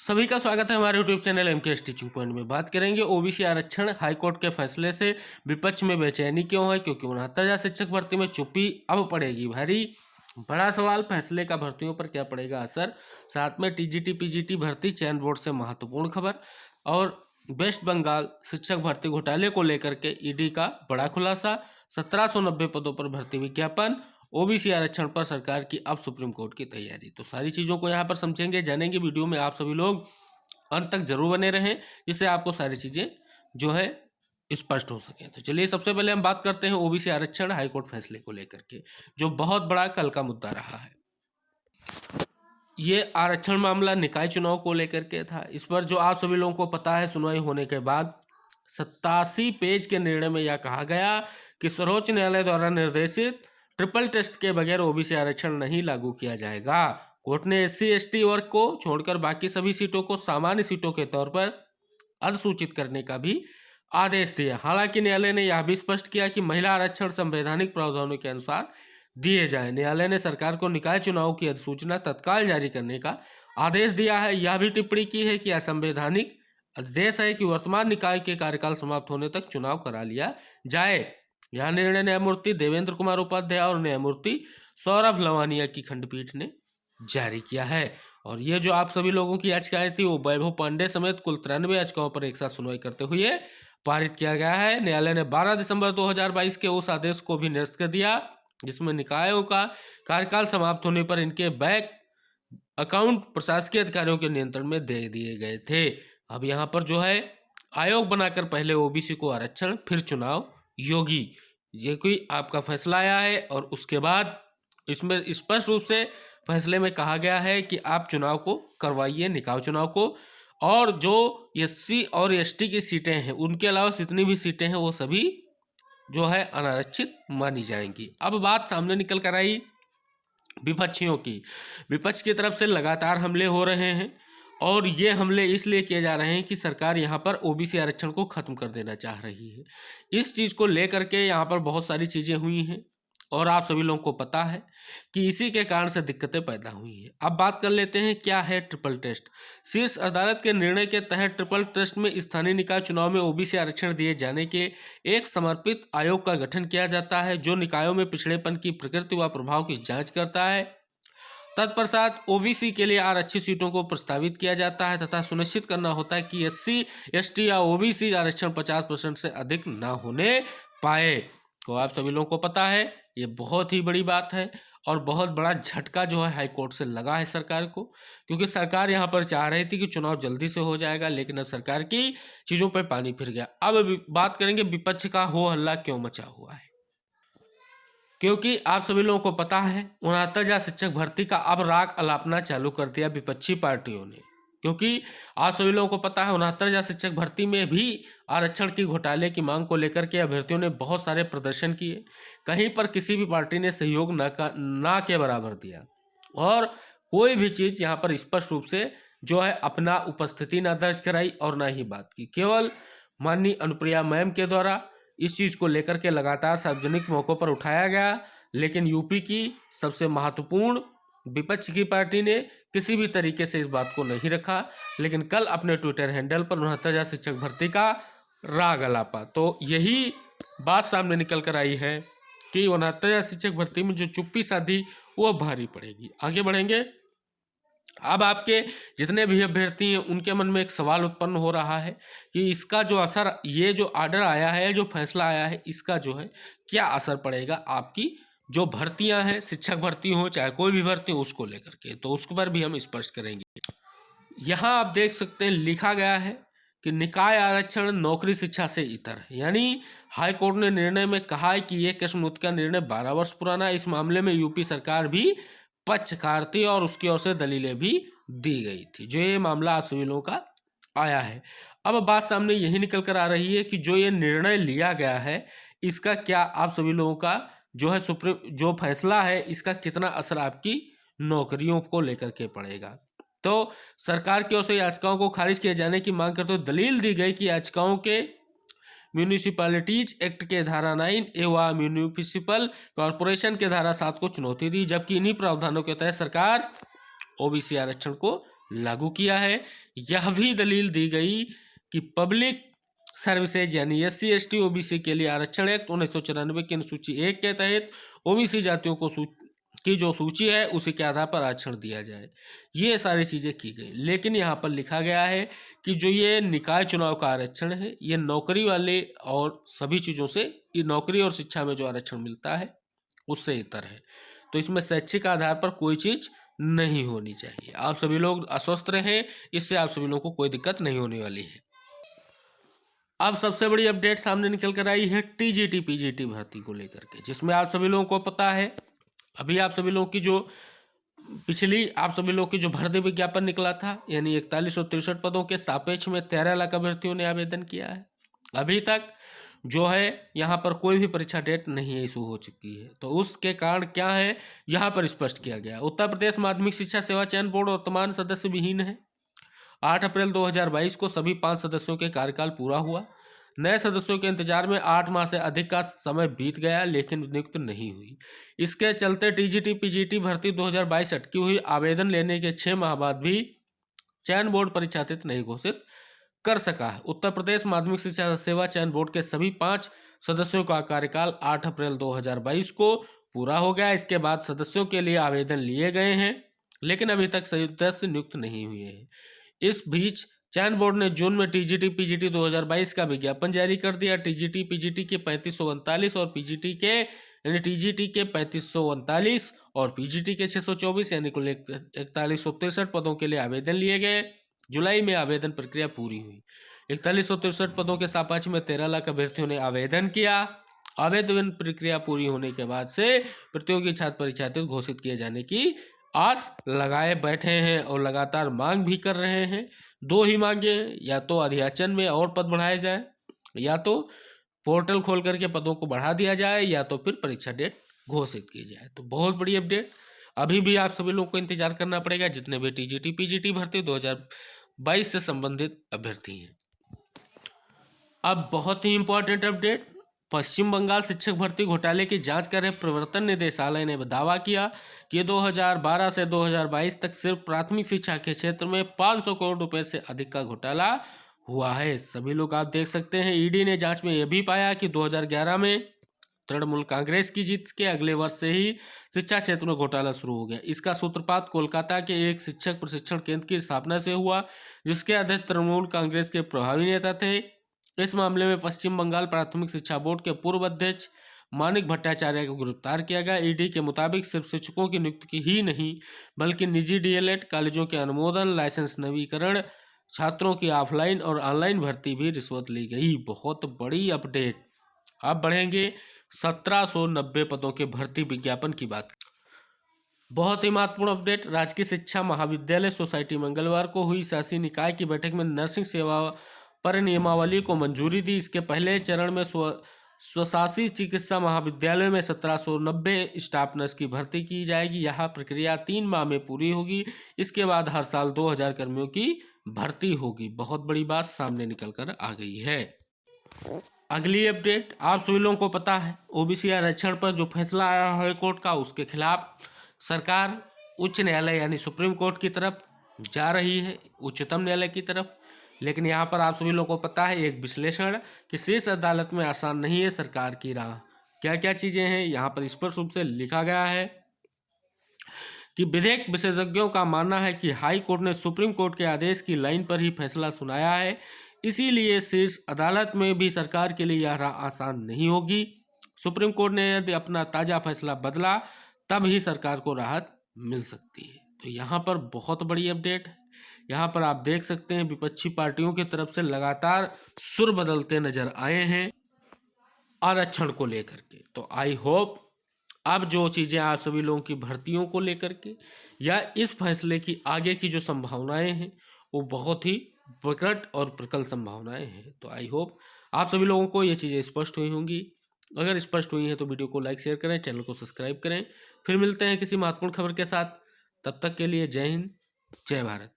सभी का स्वागत है हमारे YouTube channel MK teaching point में। बात करेंगे ओबीसी आरक्षण हाईकोर्ट के फैसले से विपक्ष में बेचैनी क्यों है, क्योंकि 69,000 शिक्षक भर्ती में चुप्पी अब पड़ेगी भारी। बड़ा सवाल, फैसले का भर्तियों पर क्या पड़ेगा असर। साथ में TGT PGT भर्ती चयन बोर्ड से महत्वपूर्ण खबर और वेस्ट बंगाल शिक्षक भर्ती घोटाले को लेकर के ईडी का बड़ा खुलासा। 1790 पदों पर भर्ती विज्ञापन, ओबीसी आरक्षण पर सरकार की अब सुप्रीम कोर्ट की तैयारी। तो सारी चीज़ों को यहाँ पर समझेंगे, जानेंगे। वीडियो में आप सभी लोग अंत तक जरूर बने रहें, जिससे आपको सारी चीज़ें जो है स्पष्ट हो सके। तो चलिए सबसे पहले हम बात करते हैं ओबीसी आरक्षण हाईकोर्ट फैसले को लेकर के, जो बहुत बड़ा कल का मुद्दा रहा है। ये आरक्षण मामला निकाय चुनाव को लेकर के था। इस पर जो आप सभी लोगों को पता है, सुनवाई होने के बाद 87 पेज के निर्णय में यह कहा गया कि सर्वोच्च न्यायालय द्वारा निर्देशित ट्रिपल टेस्ट के बगैर ओबीसी आरक्षण नहीं लागू किया जाएगा। कोर्ट ने SC ST वर्ग को छोड़कर बाकी सभी सीटों को सामान्य सीटों के तौर पर अधिसूचित करने का भी आदेश दिया। हालांकि न्यायालय ने यह भी स्पष्ट किया कि महिला आरक्षण संवैधानिक प्रावधानों के अनुसार दिए जाए। न्यायालय ने सरकार को निकाय चुनाव की अधिसूचना तत्काल जारी करने का आदेश दिया है। यह भी टिप्पणी की है कि असंवैधानिक आदेश है कि वर्तमान निकाय के कार्यकाल समाप्त होने तक चुनाव करा लिया जाए। यह निर्णय न्यायमूर्ति देवेंद्र कुमार उपाध्याय और न्यायमूर्ति सौरभ लवानिया की खंडपीठ ने जारी किया है। और ये जो आप सभी लोगों की याचिकाएं थी, वो वैभव पांडे समेत कुल 93 याचिकाओं पर एक साथ सुनवाई करते हुए पारित किया गया है। न्यायालय ने 12 दिसंबर 2022 के उस आदेश को भी निरस्त कर दिया जिसमें निकायों का कार्यकाल समाप्त होने पर इनके बैंक अकाउंट प्रशासकीय अधिकारियों के नियंत्रण में दे दिए गए थे। अब यहाँ पर जो है आयोग बनाकर पहले ओबीसी को आरक्षण, फिर चुनाव योगी, ये कोई आपका फैसला आया है। और उसके बाद इसमें स्पष्ट रूप से फैसले में कहा गया है कि आप चुनाव को करवाइए, निकाय चुनाव को, और जो SC और ST की सीटें हैं उनके अलावा जितनी भी सीटें हैं वो सभी जो है अनारक्षित मानी जाएंगी। अब बात सामने निकल कर आई विपक्षियों की। विपक्ष की तरफ से लगातार हमले हो रहे हैं और ये हमले इसलिए किए जा रहे हैं कि सरकार यहाँ पर ओबीसी आरक्षण को खत्म कर देना चाह रही है। इस चीज़ को लेकर के यहाँ पर बहुत सारी चीज़ें हुई हैं और आप सभी लोगों को पता है कि इसी के कारण से दिक्कतें पैदा हुई हैं। अब बात कर लेते हैं क्या है ट्रिपल टेस्ट। शीर्ष अदालत के निर्णय के तहत ट्रिपल टेस्ट में स्थानीय निकाय चुनाव में ओबीसी आरक्षण दिए जाने के एक समर्पित आयोग का गठन किया जाता है, जो निकायों में पिछड़ेपन की प्रकृति व प्रभाव की जांच करता है। तत्पश्चात ओबीसी के लिए आरक्षित सीटों को प्रस्तावित किया जाता है तथा सुनिश्चित करना होता है कि SC ST या ओबीसी आरक्षण 50% से अधिक ना होने पाए। तो आप सभी लोगों को पता है ये बहुत ही बड़ी बात है और बहुत बड़ा झटका जो है हाईकोर्ट से लगा है सरकार को, क्योंकि सरकार यहाँ पर चाह रही थी कि चुनाव जल्दी से हो जाएगा, लेकिन अब सरकार की चीज़ों पर पानी फिर गया। अब बात करेंगे विपक्ष का हो हल्ला क्यों मचा हुआ है। क्योंकि आप सभी लोगों को पता है 69,000 शिक्षक भर्ती का अब राग अलापना चालू कर दिया विपक्षी पार्टियों ने। क्योंकि आप सभी लोगों को पता है 69,000 शिक्षक भर्ती में भी आरक्षण की घोटाले की मांग को लेकर के अभ्यर्थियों ने बहुत सारे प्रदर्शन किए। कहीं पर किसी भी पार्टी ने सहयोग ना के बराबर दिया और कोई भी चीज़ यहाँ पर स्पष्ट रूप से जो है अपना उपस्थिति ना दर्ज कराई और ना ही बात की। केवल माननीय अनुप्रिया मैम के द्वारा इस चीज़ को लेकर के लगातार सार्वजनिक मौक़ों पर उठाया गया, लेकिन यूपी की सबसे महत्वपूर्ण विपक्ष की पार्टी ने किसी भी तरीके से इस बात को नहीं रखा, लेकिन कल अपने ट्विटर हैंडल पर 69,000 शिक्षक भर्ती का राग अलापा। तो यही बात सामने निकल कर आई है कि 69,000 शिक्षक भर्ती में जो चुप्पी साधी वो भारी पड़ेगी। आगे बढ़ेंगे। अब आपके जितने भी अभ्यर्थी हैं उनके मन में एक सवाल उत्पन्न हो रहा है कि इसका जो असर, ये जो आर्डर आया है, जो फैसला आया है, इसका जो है क्या असर पड़ेगा आपकी जो भर्तियां हैं, शिक्षक भर्ती हो चाहे कोई भी भर्ती हो, उसको लेकर के। तो उसके पर भी हम स्पष्ट करेंगे। यहाँ आप देख सकते हैं लिखा गया है कि निकाय आरक्षण नौकरी शिक्षा से इतर है। यानी हाईकोर्ट ने निर्णय में कहा है कि यह किस्मत का निर्णय 12 वर्ष पुराना है। इस मामले में यूपी सरकार भी पक्षकार थी और उसकी ओर से दलीलें भी दी गई थी, जो ये मामला आप सभी लोगों का आया है। अब बात सामने यही निकल कर आ रही है कि जो ये निर्णय लिया गया है इसका क्या आप सभी लोगों का जो है जो फैसला है इसका कितना असर आपकी नौकरियों को लेकर के पड़ेगा। तो सरकार की ओर से याचिकाओं को खारिज किए जाने की मांग करते हुए दलील दी गई कि याचिकाओं के म्यूनिसिपैलिटीज एक्ट के धारा 9 एवं म्यूनिसिपल कॉरपोरेशन के धारा 7 को चुनौती दी, जबकि इन्हीं प्रावधानों के तहत सरकार ओबीसी आरक्षण को लागू किया है। यह भी दलील दी गई कि पब्लिक सर्विसेज यानी SC ST OBC के लिए आरक्षण एक्ट 1994 की अनुसूची 1 के तहत OBC जातियों को की जो सूची है उसी के आधार पर आरक्षण दिया जाए। ये सारी चीज़ें की गई, लेकिन यहाँ पर लिखा गया है कि जो ये निकाय चुनाव का आरक्षण है ये नौकरी वाले और सभी चीज़ों से, ये नौकरी और शिक्षा में जो आरक्षण मिलता है उससे इतर है। तो इसमें शैक्षिक आधार पर कोई चीज़ नहीं होनी चाहिए। आप सभी लोग आश्वस्त रहें, इससे आप सभी लोगों को कोई दिक्कत नहीं होने वाली है। अब सबसे बड़ी अपडेट सामने निकल कर आई है TGT PGT भर्ती को लेकर के, जिसमें आप सभी लोगों को पता है अभी आप सभी लोगों की जो आप सभी लोग की जो भर्ती विज्ञापन निकला था, यानी 4163 पदों के सापेक्ष में 13 लाख अभ्यर्थियों ने आवेदन किया है। अभी तक जो है यहाँ पर कोई भी परीक्षा डेट नहीं इशू हो चुकी है। तो उसके कारण क्या है यहाँ पर स्पष्ट किया गया। उत्तर प्रदेश माध्यमिक शिक्षा सेवा चयन बोर्ड वर्तमान सदस्य विहीन है। 8 अप्रैल 2022 को सभी 5 सदस्यों के कार्यकाल पूरा हुआ। नए सदस्यों के इंतजार में 8 माह से अधिक का समय बीत गया, लेकिन नियुक्त नहीं हुई। इसके चलते TGT PGT भर्ती 2022 अटकी हुई। आवेदन लेने के 6 माह बाद भी चयन बोर्ड परीक्षा तिथि नहीं घोषित कर सका है। उत्तर प्रदेश माध्यमिक शिक्षा सेवा चयन बोर्ड के सभी 5 सदस्यों का कार्यकाल 8 अप्रैल 2022 को पूरा हो गया। इसके बाद सदस्यों के लिए आवेदन लिए गए हैं, लेकिन अभी तक सदस्य नियुक्त नहीं हुए हैं। इस बीच चयन बोर्ड ने जून में TGT PGT 2022 का विज्ञापन जारी कर दिया। TGT PGT के 3539 और PGT के यानी TGT के 3539 और PGT के 624 यानी कुल 4163 पदों के लिए आवेदन लिए गए। जुलाई में आवेदन प्रक्रिया पूरी हुई। 4163 पदों के सापेक्ष में 13 लाख अभ्यर्थियों ने आवेदन किया। आवेदन प्रक्रिया पूरी होने के बाद से प्रतियोगी छात्र परीक्षा तिथि घोषित किए जाने की आस लगाए बैठे हैं और लगातार मांग भी कर रहे हैं। 2 ही मांगे हैं, या तो अध्याचन में और पद बढ़ाए जाए, या तो पोर्टल खोल करके पदों को बढ़ा दिया जाए, या तो फिर परीक्षा डेट घोषित की जाए। तो बहुत बड़ी अपडेट। अभी भी आप सभी लोगों को इंतजार करना पड़ेगा, जितने भी TGT PGT भर्ती 2022 से संबंधित अभ्यर्थी हैं। अब बहुत ही इंपॉर्टेंट अपडेट, पश्चिम बंगाल शिक्षक भर्ती घोटाले की जांच कर रहे प्रवर्तन निदेशालय ने दावा किया कि 2012 से 2022 तक सिर्फ प्राथमिक शिक्षा के क्षेत्र में 500 करोड़ रुपए से अधिक का घोटाला हुआ है। सभी लोग आप देख सकते हैं, ED ने जांच में यह भी पाया कि 2011 में तृणमूल कांग्रेस की जीत के अगले वर्ष से ही शिक्षा क्षेत्र में घोटाला शुरू हो गया। इसका सूत्रपात कोलकाता के एक शिक्षक प्रशिक्षण केंद्र की स्थापना से हुआ, जिसके अध्यक्ष तृणमूल कांग्रेस के प्रभावी नेता थे। इस मामले में पश्चिम बंगाल प्राथमिक शिक्षा बोर्ड के पूर्व अध्यक्ष मानिक भट्टाचार्य को गिरफ्तार किया गया। ED के मुताबिक सिर्फ शिक्षकों की नियुक्ति ही नहीं, बल्कि निजी DLED कॉलेजों के अनुमोदन, लाइसेंस नवीकरण, छात्रों की ऑफलाइन और ऑनलाइन भर्ती भी रिश्वत ली गई। बहुत बड़ी अपडेट। अब बढ़ेंगे 1790 पदों के भर्ती विज्ञापन की बात। बहुत ही महत्वपूर्ण अपडेट, राजकीय शिक्षा महाविद्यालय सोसाइटी मंगलवार को हुई शासी निकाय की बैठक में नर्सिंग सेवा पर नियमावली को मंजूरी दी। इसके पहले चरण में स्वशासी चिकित्सा महाविद्यालय में 1790 स्टाफ नर्स की भर्ती की जाएगी। यह प्रक्रिया 3 माह में पूरी होगी। इसके बाद हर साल 2000 कर्मियों की भर्ती होगी। बहुत बड़ी बात सामने निकल कर आ गई है। अगली अपडेट, आप सभी लोगों को पता है OBC आरक्षण पर जो फैसला आया हाई कोर्ट का, उसके खिलाफ सरकार उच्च न्यायालय यानी सुप्रीम कोर्ट की तरफ जा रही है, उच्चतम न्यायालय की तरफ। लेकिन यहाँ पर आप सभी लोगों को पता है एक विश्लेषण कि शीर्ष अदालत में आसान नहीं है सरकार की राह। क्या क्या चीजें हैं यहाँ पर स्पष्ट रूप से लिखा गया है कि विधेयक विशेषज्ञों का मानना है कि हाई कोर्ट ने सुप्रीम कोर्ट के आदेश की लाइन पर ही फैसला सुनाया है, इसीलिए शीर्ष अदालत में भी सरकार के लिए यह राह आसान नहीं होगी। सुप्रीम कोर्ट ने यदि अपना ताजा फैसला बदला तब ही सरकार को राहत मिल सकती है। तो यहाँ पर बहुत बड़ी अपडेट है। यहाँ पर आप देख सकते हैं विपक्षी पार्टियों की तरफ से लगातार सुर बदलते नजर आए हैं आरक्षण को लेकर के। तो आई होप अब जो चीज़ें आप सभी लोगों की भर्तियों को लेकर के या इस फैसले की आगे की जो संभावनाएं हैं वो बहुत ही प्रकट और प्रकल संभावनाएं हैं। तो आई होप आप सभी लोगों को ये चीज़ें स्पष्ट हुई होंगी। अगर स्पष्ट हुई है तो वीडियो को लाइक शेयर करें, चैनल को सब्सक्राइब करें। फिर मिलते हैं किसी महत्वपूर्ण खबर के साथ। तब तक के लिए जय हिंद, जय भारत।